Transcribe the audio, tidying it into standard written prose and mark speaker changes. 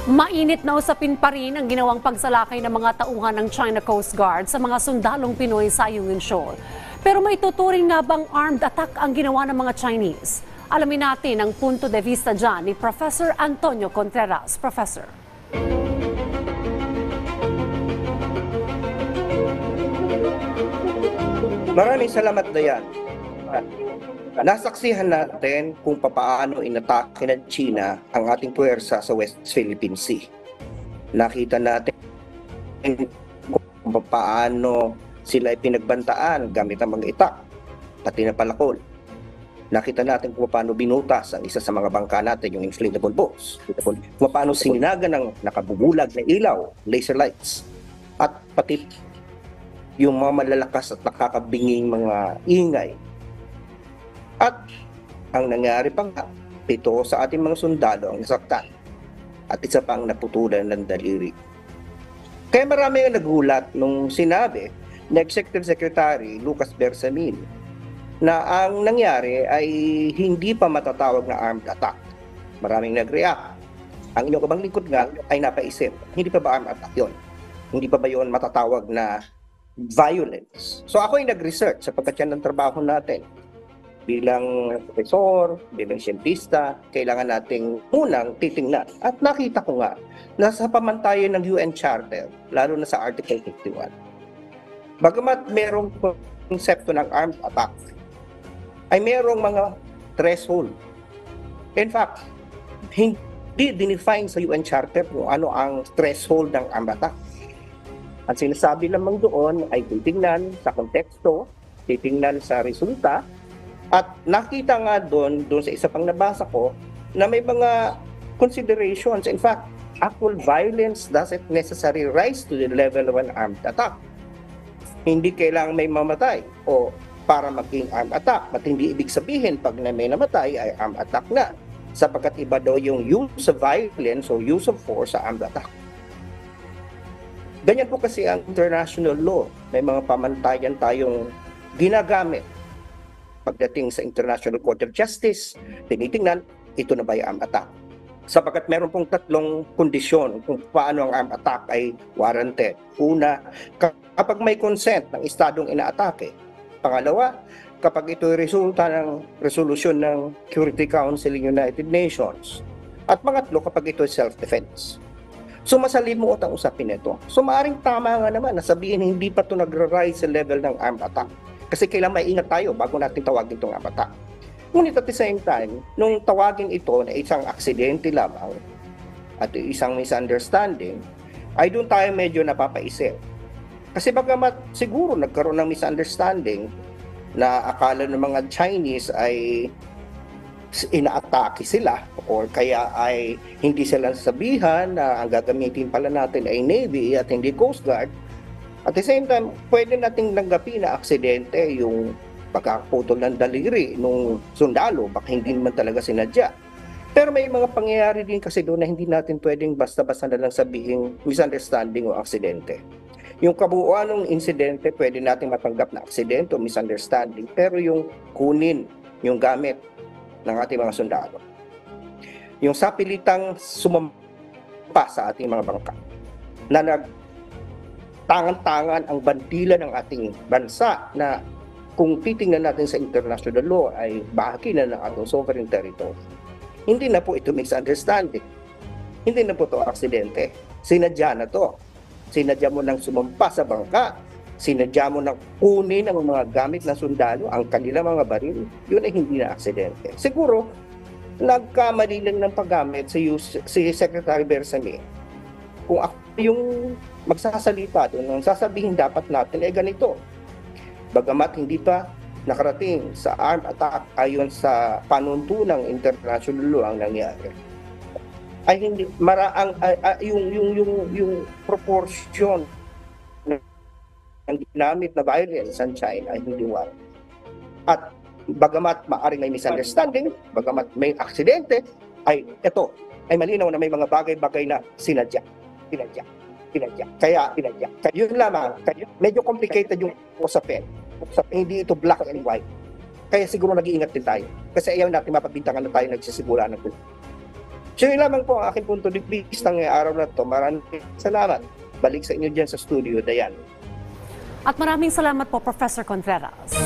Speaker 1: Mainit na usapin pa rin ang ginawang pagsalakay ng mga tauhan ng China Coast Guard sa mga sundalong Pinoy sa Ayungin Shoal. Pero may tuturing nga bang armed attack ang ginawa ng mga Chinese? Alamin natin ang punto de vista dyan ni Professor Antonio Contreras. Professor.
Speaker 2: Maraming salamat, Dayan. Nasaksihan natin kung papaano inatake ng China ang ating puwersa sa West Philippine Sea. Nakita natin kung papaano sila ay pinagbantaan gamit ang mga itak, pati na palakol. Nakita natin kung paano binutas ang isa sa mga bangka natin, yung inflatable boats. Kung paano sininagan ng nakabubulag na ilaw, laser lights, at pati yung mga malalakas at nakakabinging mga ingay. At ang nangyari pa nga, 7 sa ating mga sundalo ang nasaktan at isa pang naputulan ng daliri. Kaya marami ang nagulat nung sinabi ni Executive Secretary Lucas Bersamin na ang nangyari ay hindi pa matatawag na armed attack. Maraming nag-react. Ang inyong kabang lingkod nga ay napaisip, hindi pa ba armed attack yun? Hindi pa ba yun matatawag na violence? So ako ay nag-research sapagkat yan ang trabaho natin. Bilang profesor, bilang siyentista, kailangan nating unang titingnan. At nakita ko nga na sa pamantayan ng UN Charter, lalo na sa Article 51, bagamat merong konsepto ng armed attack, ay merong mga threshold. In fact, hindi dinefine sa UN Charter kung ano ang threshold ng armed attack. Ang sinasabi lamang doon ay titingnan sa konteksto, titingnan sa resulta, at nakita nga doon sa isa pang nabasa ko na may mga considerations. In fact, actual violence doesn't necessarily rise to the level of an armed attack. Hindi kailangang may mamatay o para maging armed attack. At hindi ibig sabihin pag may namatay ay armed attack na. Sapagkat iba daw yung use of violence o use of force sa armed attack. Ganyan po kasi ang international law. May mga pamantayan tayong ginagamit. Pagdating sa International Court of Justice, tinitingnan, ito na ba yung armed attack? Sapagkat meron pong 3 kondisyon kung paano ang armed attack ay warranted. Una, kapag may consent ng estadong inaatake. Pangalawa, kapag ito ay resulta ng resolusyon ng Security Council ng United Nations. At pangatlo, kapag ito ay self-defense. So masalimuot ang usapin nito. So maaaring tama nga naman na sabihin hindi pa ito nagra-rise sa level ng armed attack. Kasi kailangan maingat tayo bago natin tawagin itong armed attack. Ngunit at the same time, nung tawagin ito na isang aksidente lamang at isang misunderstanding, ay doon tayo medyo napapaisip. Kasi bagamat siguro nagkaroon ng misunderstanding na akala ng mga Chinese ay inaatake sila or kaya ay hindi sila sabihan na ang gagamitin pala natin ay Navy at hindi Coast Guard. At the same time, pwede nating nanggapin na aksidente yung pagkakaputol ng daliri nung sundalo, baka hindi naman talaga sinadya. Pero may mga pangyayari din kasi doon na hindi natin pwedeng basta-basta na lang sabihin misunderstanding o aksidente. Yung kabuuan ng insidente, pwede nating matanggap na aksidente o misunderstanding, pero yung kunin, yung gamit ng ating mga sundalo. Yung sapilitang sumampa sa ating mga bangka na tangan-tangan ang bandila ng ating bansa na kung titingnan natin sa international law ay bahagi na ng ating sovereign territory. Hindi na po ito misunderstanding. Hindi na po ito aksidente. Sinadya na to. Sinadya mo nang sumampa sa bangka. Sinadya mo nang kunin ang mga gamit ng sundalo, ang kanilang mga baril. Yun ay hindi na aksidente. Siguro, nagkamali lang ng paggamit si Secretary Bersamin. Kung ako yung magsasalita doon, ang sasabihin dapat natin ay ganito. Bagamat hindi pa nakarating sa armed attack ayon sa panuntunang international law ang nangyari, ay hindi maraang yung proportion ng ginamit na violence sa China ay hindi warranted. At bagamat maaring may misunderstanding, bagamat may aksidente, ay ito ay malinaw na may mga bagay-bagay na sinadya. Kaya yun lamang. Medyo complicated yung usapin. Hindi ito black and white. Kaya siguro nag-iingat din tayo. Kasi ayaw natin mapabintangan na tayo nagsisimula ng So yun lamang po ang aking punto de vista ngayong araw na to. Maraming salamat. Balik sa inyo dyan sa studio, Dayan.
Speaker 1: At maraming salamat po, Professor Contreras.